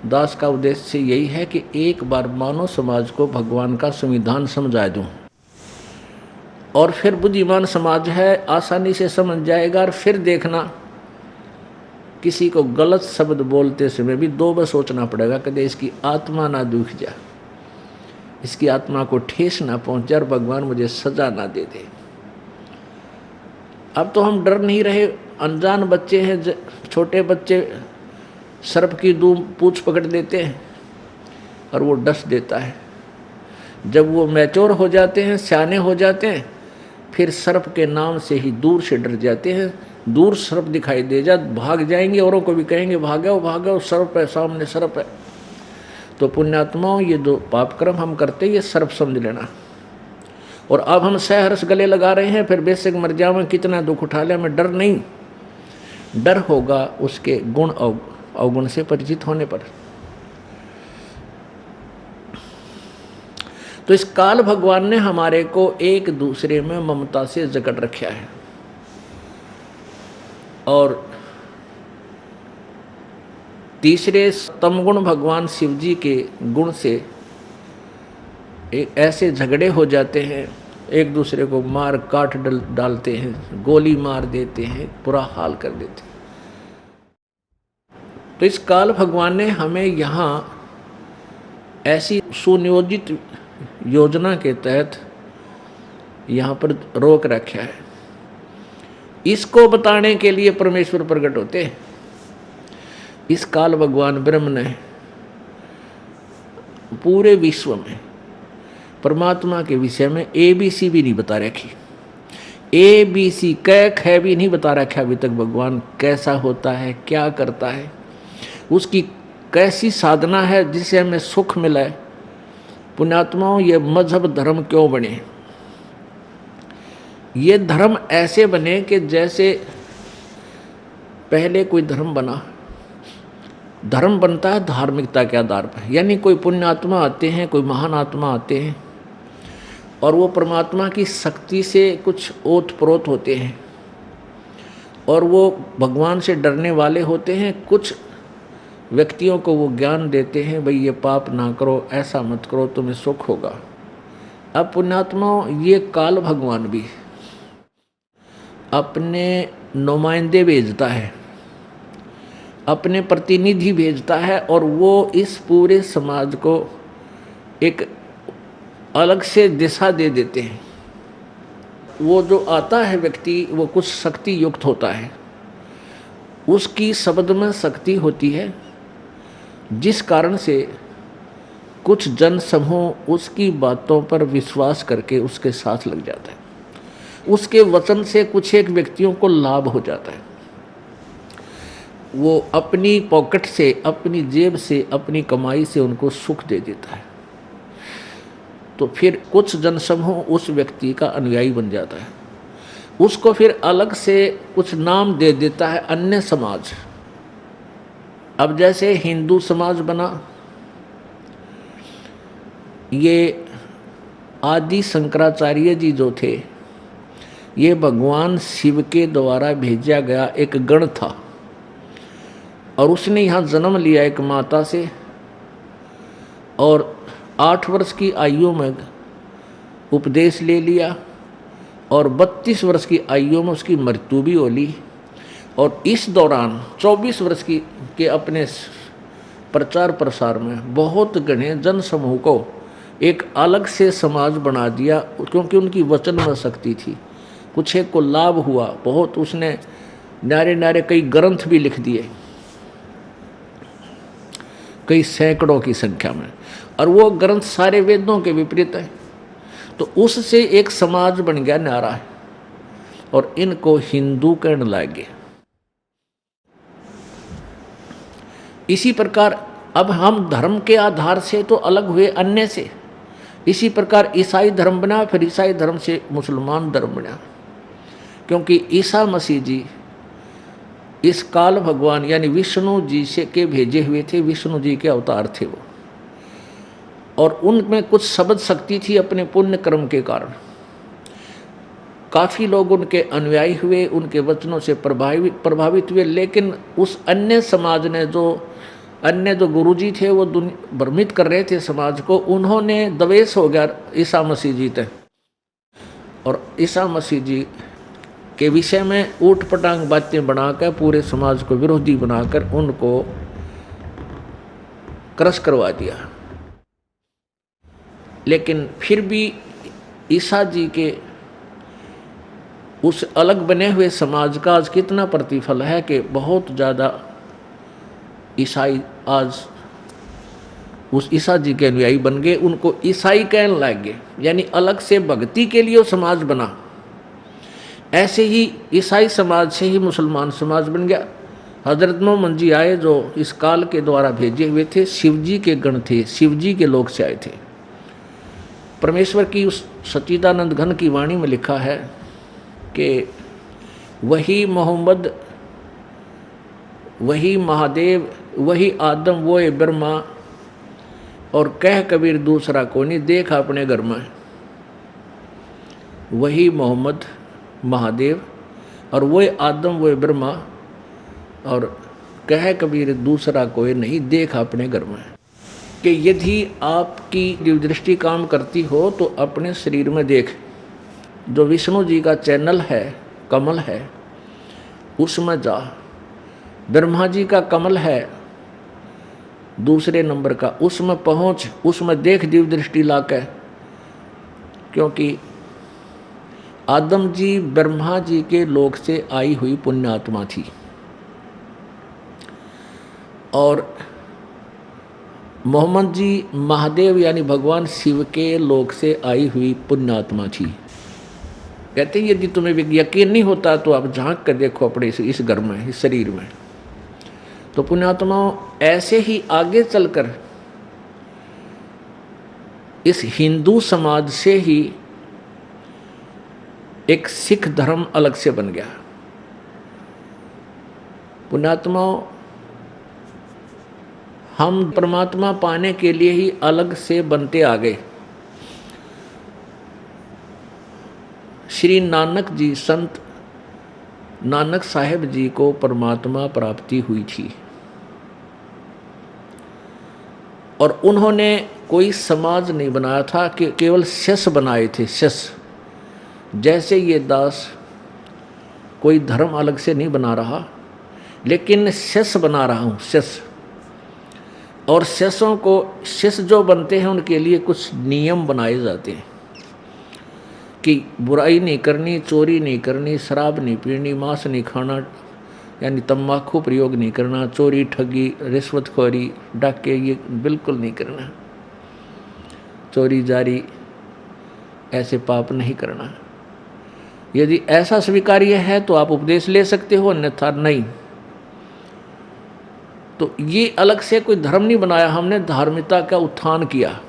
दास का उद्देश्य यही है कि एक बार मानव समाज को भगवान का संविधान समझा दूं, और फिर बुद्धिमान समाज है आसानी से समझ जाएगा। और फिर देखना, किसी को गलत शब्द बोलते समय भी दो बार सोचना पड़ेगा, कदे इसकी आत्मा ना दुख जाए, इसकी आत्मा को ठेस ना पहुंचे और भगवान मुझे सजा ना दे दे। अब तो हम डर नहीं रहे। अनजान बच्चे हैं, छोटे बच्चे सर्प की पूंछ पकड़ लेते हैं और वो डस देता है। जब वो मैच्योर हो जाते हैं, सियाने हो जाते हैं, फिर सर्प के नाम से ही दूर से डर जाते हैं। दूर सर्प दिखाई दे जा भाग जाएंगे, औरों को भी कहेंगे भागो भागो, सर्प है, सामने सर्प है। तो पुण्यात्माओं, ये जो पाप कर्म हम करते हैं ये सर्प समझ लेना। और अब हम सहर्ष गले लगा रहे हैं, फिर बेशक मर जाऊं, कितना दुख उठा लिया, मैं डर नहीं। डर होगा उसके गुण अवगुण से परिचित होने पर। तो इस काल भगवान ने हमारे को एक दूसरे में ममता से जकड़ रखा है, और तीसरे तमगुण भगवान शिव जी के गुण से एक ऐसे झगड़े हो जाते हैं, एक दूसरे को मार काट डालते हैं, गोली मार देते हैं, बुरा हाल कर देते हैं। तो इस काल भगवान ने हमें यहाँ ऐसी सुनियोजित योजना के तहत यहाँ पर रोक रखा है। इसको बताने के लिए परमेश्वर प्रकट होते हैं। इस काल भगवान ब्रह्म ने पूरे विश्व में परमात्मा के विषय में ABC भी नहीं बता रखी। ABC क ख भी नहीं बता रखा अभी तक। भगवान कैसा होता है, क्या करता है, उसकी कैसी साधना है जिससे हमें सुख मिला है। पुण्यात्माओं, ये मजहब धर्म क्यों बने? ये धर्म ऐसे बने कि जैसे पहले कोई धर्म बना, धर्म बनता है धार्मिकता के आधार पर, यानी कोई पुण्यात्मा आते हैं, कोई महान आत्मा आते हैं और वो परमात्मा की शक्ति से कुछ ओत प्रोत होते हैं और वो भगवान से डरने वाले होते हैं। कुछ व्यक्तियों को वो ज्ञान देते हैं, भाई ये पाप ना करो, ऐसा मत करो, तुम्हें सुख होगा। अब पुण्यात्माओं, ये काल भगवान भी अपने नुमाइंदे भेजता है, अपने प्रतिनिधि भेजता है, और वो इस पूरे समाज को एक अलग से दिशा दे देते हैं। वो जो आता है व्यक्ति, वो कुछ शक्ति युक्त होता है, उसकी शब्द में शक्ति होती है, जिस कारण से कुछ जन समूह उसकी बातों पर विश्वास करके उसके साथ लग जाता है। उसके वचन से कुछ एक व्यक्तियों को लाभ हो जाता है। वो अपनी पॉकेट से, अपनी जेब से, अपनी कमाई से उनको सुख दे देता है। तो फिर कुछ जनसमूह उस व्यक्ति का अनुयायी बन जाता है, उसको फिर अलग से कुछ नाम दे देता है, अन्य समाज। अब जैसे हिंदू समाज बना, ये आदि शंकराचार्य जी जो थे, ये भगवान शिव के द्वारा भेजा गया एक गण था, और उसने यहाँ जन्म लिया एक माता से, और 8 वर्ष की आयु में उपदेश ले लिया, और 32 वर्ष की आयु में उसकी मृत्यु भी हो ली। और इस दौरान 24 वर्ष के अपने प्रचार प्रसार में बहुत घने जन समूह को एक अलग से समाज बना दिया, क्योंकि उनकी वचन में शक्ति थी। कुछ एक को लाभ हुआ बहुत, उसने नारे नारे कई ग्रंथ भी लिख दिए, कई सैकड़ों की संख्या में, और वो ग्रंथ सारे वेदों के विपरीत है। तो उससे एक समाज बन गया न्यारा है, और इनको हिंदू कहने लगे। इसी प्रकार अब हम धर्म के आधार से तो अलग हुए अन्य से। इसी प्रकार ईसाई धर्म बना, फिर ईसाई धर्म से मुसलमान धर्म बना, क्योंकि ईसा मसीह जी इस काल भगवान यानी विष्णु जी से के भेजे हुए थे, विष्णु जी के अवतार थे वो, और उनमें कुछ शब्द शक्ति थी अपने पुण्य कर्म के कारण। काफ़ी लोग उनके अनुयायी हुए, उनके वचनों से प्रभावित हुए, लेकिन उस अन्य समाज ने जो अन्य जो गुरुजी थे वो भ्रमित कर रहे थे समाज को, उन्होंने द्वेष हो गया ईसा मसीह जी तक, और ईसा मसीह जी के विषय में ऊट पटांग बातें बनाकर पूरे समाज को विरोधी बनाकर उनको क्रश करवा दिया। लेकिन फिर भी ईसा जी के उस अलग बने हुए समाज का आज कितना प्रतिफल है कि बहुत ज़्यादा ईसाई आज उस ईसा जी के अनुयायी बन गए, उनको ईसाई कहने लग गए, यानी अलग से भक्ति के लिए वो समाज बना। ऐसे ही ईसाई समाज से ही मुसलमान समाज बन गया। हजरत मोहम्मद जी आए जो इस काल के द्वारा भेजे हुए थे, शिव जी के गण थे, शिव जी के लोग से आए थे। परमेश्वर की उस सच्चिदानंद घन की वाणी में लिखा है कि वही मोहम्मद, वही महादेव, वही आदम, वो है ब्रह्मा, और कह कबीर दूसरा को नहीं, देख अपने घर में। वही मोहम्मद महादेव और वो आदम, वो ब्रह्मा, और कह कबीर दूसरा कोई नहीं, देख अपने घर में। कि यदि आपकी दिव्य दृष्टि काम करती हो तो अपने शरीर में देख। जो विष्णु जी का चैनल है, कमल है, उसमें जा। ब्रह्मा जी का कमल है दूसरे नंबर का, उसमें पहुँच, उसमें देख दिव्य दृष्टि लाकर। क्योंकि आदम जी ब्रह्मा जी के लोक से आई हुई पुण्यात्मा थी और मोहम्मद जी महादेव यानी भगवान शिव के लोक से आई हुई पुण्यात्मा थी। कहते हैं यदि तुम्हें यकीन नहीं होता तो आप झांक कर देखो अपने इस घर में, इस शरीर में। तो पुण्यात्माओं, ऐसे ही आगे चलकर इस हिंदू समाज से ही एक सिख धर्म अलग से बन गया। पुण्यात्माओं, हम परमात्मा पाने के लिए ही अलग से बनते आ गए। श्री नानक जी, संत नानक साहेब जी को परमात्मा प्राप्ति हुई थी और उन्होंने कोई समाज नहीं बनाया था कि केवल शिष्य बनाए थे, शिष्य। जैसे ये दास कोई धर्म अलग से नहीं बना रहा, लेकिन शिष्य बना रहा हूँ, शिष्य। और शिष्यों को, शिष्य जो बनते हैं उनके लिए कुछ नियम बनाए जाते हैं कि बुराई नहीं करनी, चोरी नहीं करनी, शराब नहीं पीनी, मांस नहीं खाना, यानी तम्बाकू प्रयोग नहीं करना, चोरी, ठगी, रिश्वतखोरी, डाके, ये बिल्कुल नहीं करना, चोरी जारी ऐसे पाप नहीं करना। यदि ऐसा स्वीकार्य है तो आप उपदेश ले सकते हो, अन्यथा नहीं। तो ये अलग से कोई धर्म नहीं बनाया, हमने धार्मिकता का उत्थान किया।